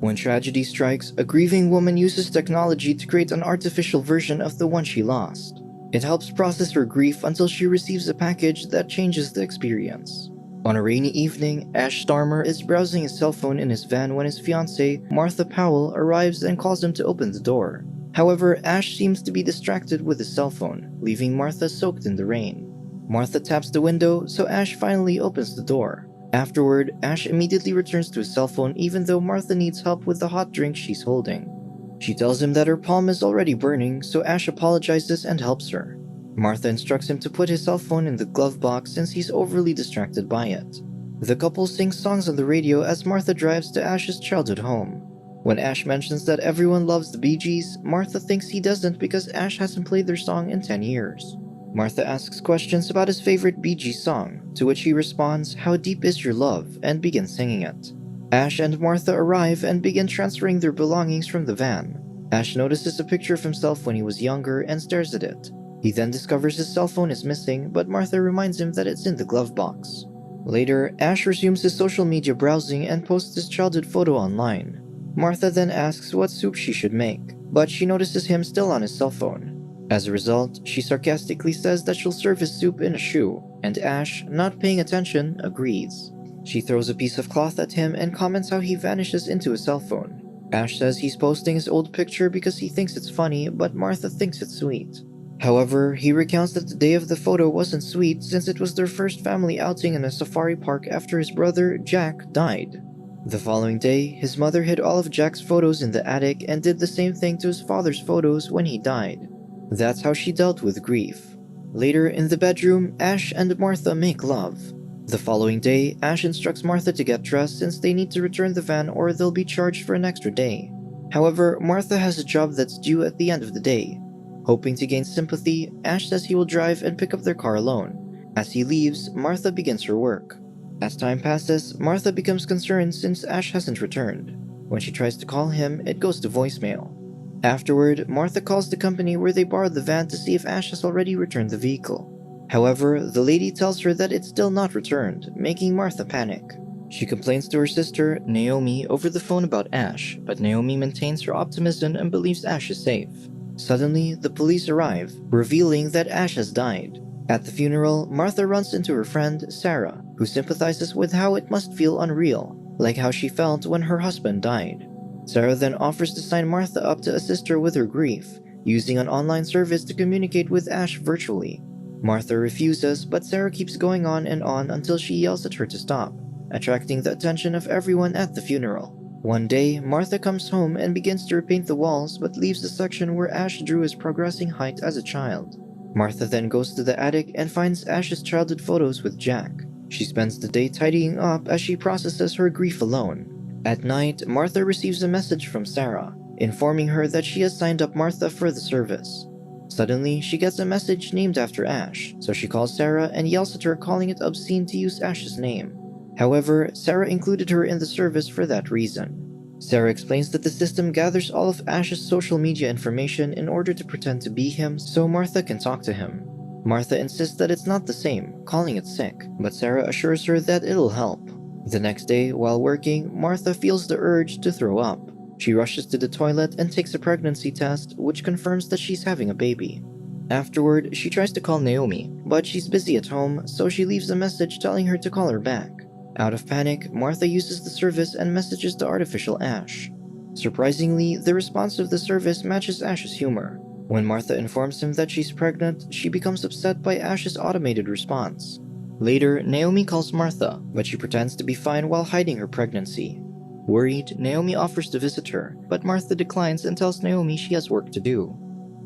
When tragedy strikes, a grieving woman uses technology to create an artificial version of the one she lost. It helps process her grief until she receives a package that changes the experience. On a rainy evening, Ash Starmer is browsing his cell phone in his van when his fiancée, Martha Powell, arrives and calls him to open the door. However, Ash seems to be distracted with his cell phone, leaving Martha soaked in the rain. Martha taps the window, so Ash finally opens the door. Afterward, Ash immediately returns to his cell phone even though Martha needs help with the hot drink she's holding. She tells him that her palm is already burning, so Ash apologizes and helps her. Martha instructs him to put his cell phone in the glove box since he's overly distracted by it. The couple sings songs on the radio as Martha drives to Ash's childhood home. When Ash mentions that everyone loves the Bee Gees, Martha thinks he doesn't because Ash hasn't played their song in 10 years. Martha asks questions about his favorite Bee Gees song, to which he responds, "How deep is your love?" and begins singing it. Ash and Martha arrive and begin transferring their belongings from the van. Ash notices a picture of himself when he was younger and stares at it. He then discovers his cell phone is missing, but Martha reminds him that it's in the glove box. Later, Ash resumes his social media browsing and posts his childhood photo online. Martha then asks what soup she should make, but she notices him still on his cell phone. As a result, she sarcastically says that she'll serve his soup in a shoe, and Ash, not paying attention, agrees. She throws a piece of cloth at him and comments how he vanishes into his cell phone. Ash says he's posting his old picture because he thinks it's funny, but Martha thinks it's sweet. However, he recounts that the day of the photo wasn't sweet since it was their first family outing in a safari park after his brother, Jack, died. The following day, his mother hid all of Jack's photos in the attic and did the same thing to his father's photos when he died. That's how she dealt with grief. Later, in the bedroom, Ash and Martha make love. The following day, Ash instructs Martha to get dressed since they need to return the van or they'll be charged for an extra day. However, Martha has a job that's due at the end of the day. Hoping to gain sympathy, Ash says he will drive and pick up their car alone. As he leaves, Martha begins her work. As time passes, Martha becomes concerned since Ash hasn't returned. When she tries to call him, it goes to voicemail. Afterward, Martha calls the company where they borrowed the van to see if Ash has already returned the vehicle. However, the lady tells her that it's still not returned, making Martha panic. She complains to her sister, Naomi, over the phone about Ash, but Naomi maintains her optimism and believes Ash is safe. Suddenly, the police arrive, revealing that Ash has died. At the funeral, Martha runs into her friend, Sarah, who sympathizes with how it must feel unreal, like how she felt when her husband died. Sarah then offers to sign Martha up to assist her with her grief, using an online service to communicate with Ash virtually. Martha refuses, but Sarah keeps going on and on until she yells at her to stop, attracting the attention of everyone at the funeral. One day, Martha comes home and begins to repaint the walls but leaves the section where Ash drew his progressing height as a child. Martha then goes to the attic and finds Ash's childhood photos with Jack. She spends the day tidying up as she processes her grief alone. At night, Martha receives a message from Sarah, informing her that she has signed up Martha for the service. Suddenly, she gets a message named after Ash, so she calls Sarah and yells at her, calling it obscene to use Ash's name. However, Sarah included her in the service for that reason. Sarah explains that the system gathers all of Ash's social media information in order to pretend to be him so Martha can talk to him. Martha insists that it's not the same, calling it sick, but Sarah assures her that it'll help. The next day, while working, Martha feels the urge to throw up. She rushes to the toilet and takes a pregnancy test, which confirms that she's having a baby. Afterward, she tries to call Naomi, but she's busy at home, so she leaves a message telling her to call her back. Out of panic, Martha uses the service and messages the artificial Ash. Surprisingly, the response of the service matches Ash's humor. When Martha informs him that she's pregnant, she becomes upset by Ash's automated response. Later, Naomi calls Martha, but she pretends to be fine while hiding her pregnancy. Worried, Naomi offers to visit her, but Martha declines and tells Naomi she has work to do.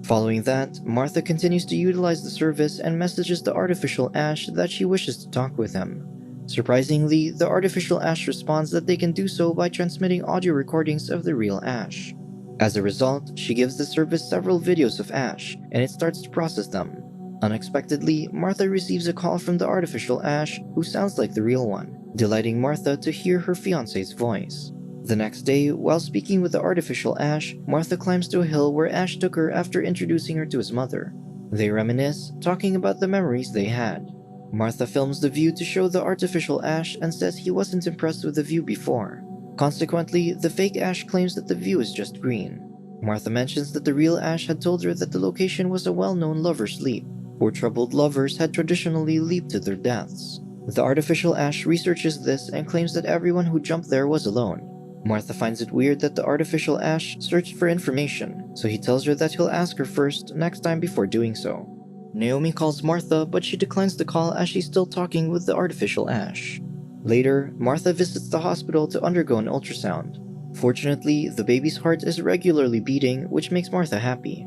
Following that, Martha continues to utilize the service and messages the artificial Ash that she wishes to talk with him. Surprisingly, the artificial Ash responds that they can do so by transmitting audio recordings of the real Ash. As a result, she gives the service several videos of Ash, and it starts to process them. Unexpectedly, Martha receives a call from the artificial Ash, who sounds like the real one, delighting Martha to hear her fiancé's voice. The next day, while speaking with the artificial Ash, Martha climbs to a hill where Ash took her after introducing her to his mother. They reminisce, talking about the memories they had. Martha films the view to show the artificial Ash and says he wasn't impressed with the view before. Consequently, the fake Ash claims that the view is just green. Martha mentions that the real Ash had told her that the location was a well-known lover's leap, where troubled lovers had traditionally leaped to their deaths. The artificial Ash researches this and claims that everyone who jumped there was alone. Martha finds it weird that the artificial Ash searched for information, so he tells her that he'll ask her first next time before doing so. Naomi calls Martha, but she declines the call as she's still talking with the artificial Ash. Later, Martha visits the hospital to undergo an ultrasound. Fortunately, the baby's heart is regularly beating, which makes Martha happy.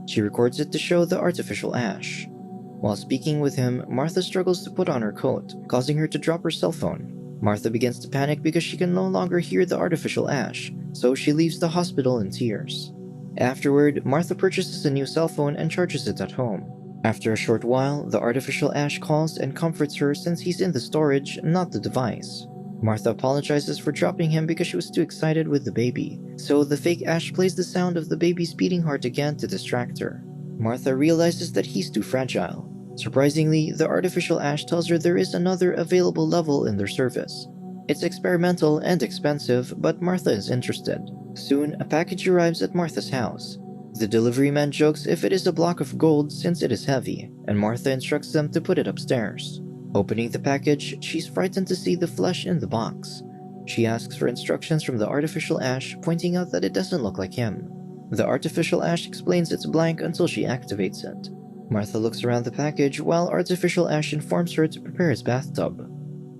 She records it to show the artificial Ash. While speaking with him, Martha struggles to put on her coat, causing her to drop her cell phone. Martha begins to panic because she can no longer hear the artificial Ash, so she leaves the hospital in tears. Afterward, Martha purchases a new cell phone and charges it at home. After a short while, the artificial Ash calls and comforts her since he's in the storage, not the device. Martha apologizes for dropping him because she was too excited with the baby, so the fake Ash plays the sound of the baby's beating heart again to distract her. Martha realizes that he's too fragile. Surprisingly, the artificial Ash tells her there is another available level in their service. It's experimental and expensive, but Martha is interested. Soon, a package arrives at Martha's house. The delivery man jokes if it is a block of gold since it is heavy, and Martha instructs them to put it upstairs. Opening the package, she's frightened to see the flesh in the box. She asks for instructions from the artificial Ash, pointing out that it doesn't look like him. The artificial Ash explains it's blank until she activates it. Martha looks around the package while artificial Ash informs her to prepare his bathtub.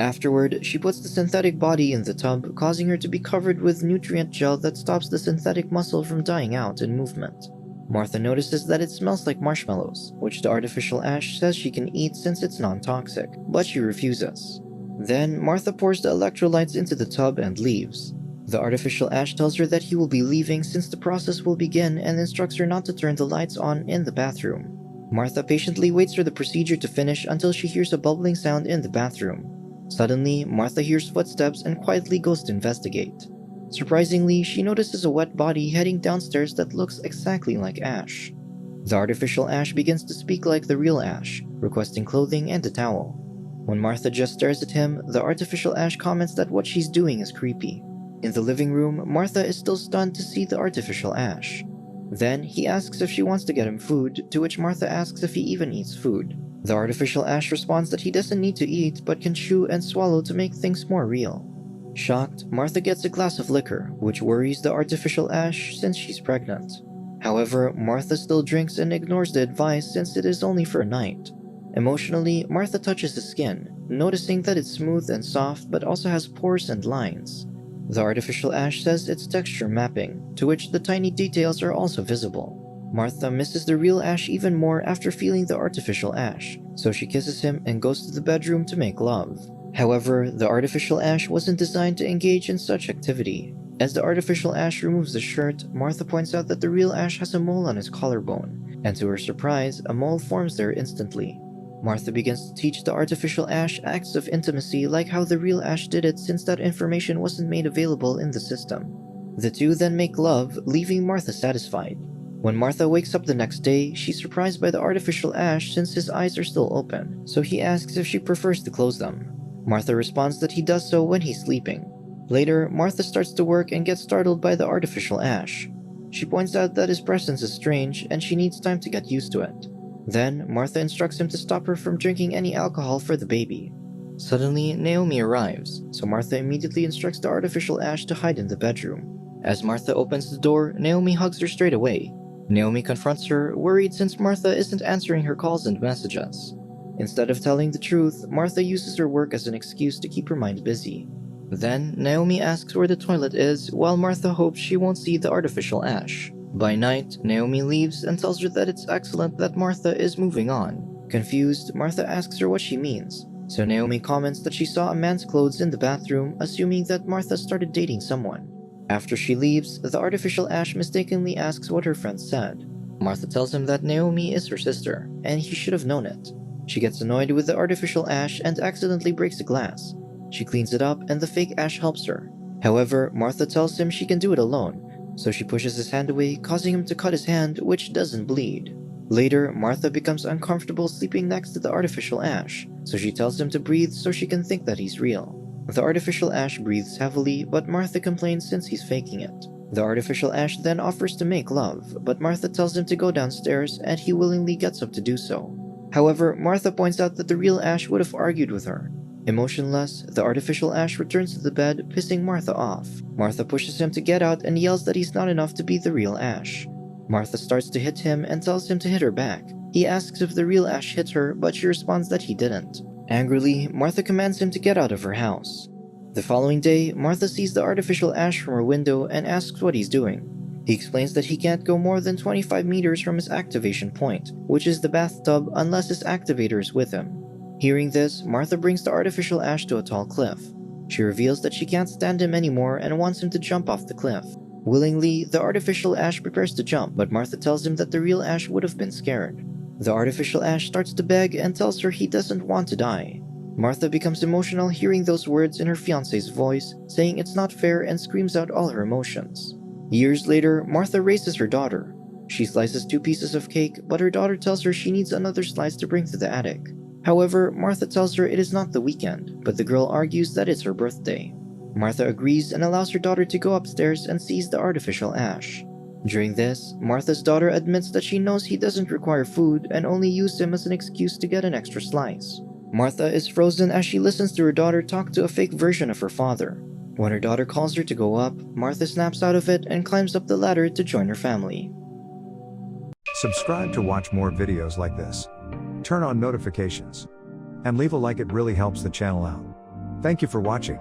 Afterward, she puts the synthetic body in the tub, causing her to be covered with nutrient gel that stops the synthetic muscle from dying out in movement. Martha notices that it smells like marshmallows, which the artificial Ash says she can eat since it's non-toxic, but she refuses. Then, Martha pours the electrolytes into the tub and leaves. The artificial Ash tells her that he will be leaving since the process will begin and instructs her not to turn the lights on in the bathroom. Martha patiently waits for the procedure to finish until she hears a bubbling sound in the bathroom. Suddenly, Martha hears footsteps and quietly goes to investigate. Surprisingly, she notices a wet body heading downstairs that looks exactly like Ash. The artificial Ash begins to speak like the real Ash, requesting clothing and a towel. When Martha just stares at him, the artificial Ash comments that what she's doing is creepy. In the living room, Martha is still stunned to see the artificial Ash. Then, he asks if she wants to get him food, to which Martha asks if he even eats food. The artificial Ash responds that he doesn't need to eat, but can chew and swallow to make things more real. Shocked, Martha gets a glass of liquor, which worries the artificial Ash since she's pregnant. However, Martha still drinks and ignores the advice since it is only for a night. Emotionally, Martha touches his skin, noticing that it's smooth and soft but also has pores and lines. The artificial Ash says it's texture mapping, to which the tiny details are also visible. Martha misses the real Ash even more after feeling the artificial Ash, so she kisses him and goes to the bedroom to make love. However, the artificial Ash wasn't designed to engage in such activity. As the artificial Ash removes the shirt, Martha points out that the real Ash has a mole on his collarbone, and to her surprise, a mole forms there instantly. Martha begins to teach the artificial Ash acts of intimacy like how the real Ash did it since that information wasn't made available in the system. The two then make love, leaving Martha satisfied. When Martha wakes up the next day, she's surprised by the artificial Ash since his eyes are still open, so he asks if she prefers to close them. Martha responds that he does so when he's sleeping. Later, Martha starts to work and gets startled by the artificial Ash. She points out that his presence is strange and she needs time to get used to it. Then, Martha instructs him to stop her from drinking any alcohol for the baby. Suddenly, Naomi arrives, so Martha immediately instructs the artificial Ash to hide in the bedroom. As Martha opens the door, Naomi hugs her straight away. Naomi confronts her, worried since Martha isn't answering her calls and messages. Instead of telling the truth, Martha uses her work as an excuse to keep her mind busy. Then, Naomi asks where the toilet is, while Martha hopes she won't see the artificial Ash. By night, Naomi leaves and tells her that it's excellent that Martha is moving on. Confused, Martha asks her what she means, so Naomi comments that she saw a man's clothes in the bathroom, assuming that Martha started dating someone. After she leaves, the artificial Ash mistakenly asks what her friend said. Martha tells him that Naomi is her sister, and he should have known it. She gets annoyed with the artificial Ash and accidentally breaks a glass. She cleans it up and the fake Ash helps her. However, Martha tells him she can do it alone, so she pushes his hand away, causing him to cut his hand, which doesn't bleed. Later, Martha becomes uncomfortable sleeping next to the artificial Ash, so she tells him to breathe so she can think that he's real. The artificial ash breathes heavily, but Martha complains since he's faking it. The artificial ash then offers to make love, but Martha tells him to go downstairs and he willingly gets up to do so. However, Martha points out that the real Ash would have argued with her. Emotionless, the artificial Ash returns to the bed, pissing Martha off. Martha pushes him to get out and yells that he's not enough to be the real Ash. Martha starts to hit him and tells him to hit her back. He asks if the real Ash hit her, but she responds that he didn't. Angrily, Martha commands him to get out of her house. The following day, Martha sees the artificial Ash from her window and asks what he's doing. He explains that he can't go more than 25 meters from his activation point, which is the bathtub, unless his activator is with him. Hearing this, Martha brings the artificial Ash to a tall cliff. She reveals that she can't stand him anymore and wants him to jump off the cliff. Willingly, the artificial Ash prepares to jump, but Martha tells him that the real Ash would have been scared. The artificial Ash starts to beg and tells her he doesn't want to die. Martha becomes emotional hearing those words in her fiancé's voice, saying it's not fair, and screams out all her emotions. Years later, Martha raises her daughter. She slices 2 pieces of cake, but her daughter tells her she needs another slice to bring to the attic. However, Martha tells her it is not the weekend, but the girl argues that it's her birthday. Martha agrees and allows her daughter to go upstairs and sees the artificial Ash. During this, Martha's daughter admits that she knows he doesn't require food and only used him as an excuse to get an extra slice. Martha is frozen as she listens to her daughter talk to a fake version of her father. When her daughter calls her to go up, Martha snaps out of it and climbs up the ladder to join her family. Subscribe to watch more videos like this. Turn on notifications. And leave a like, it really helps the channel out. Thank you for watching.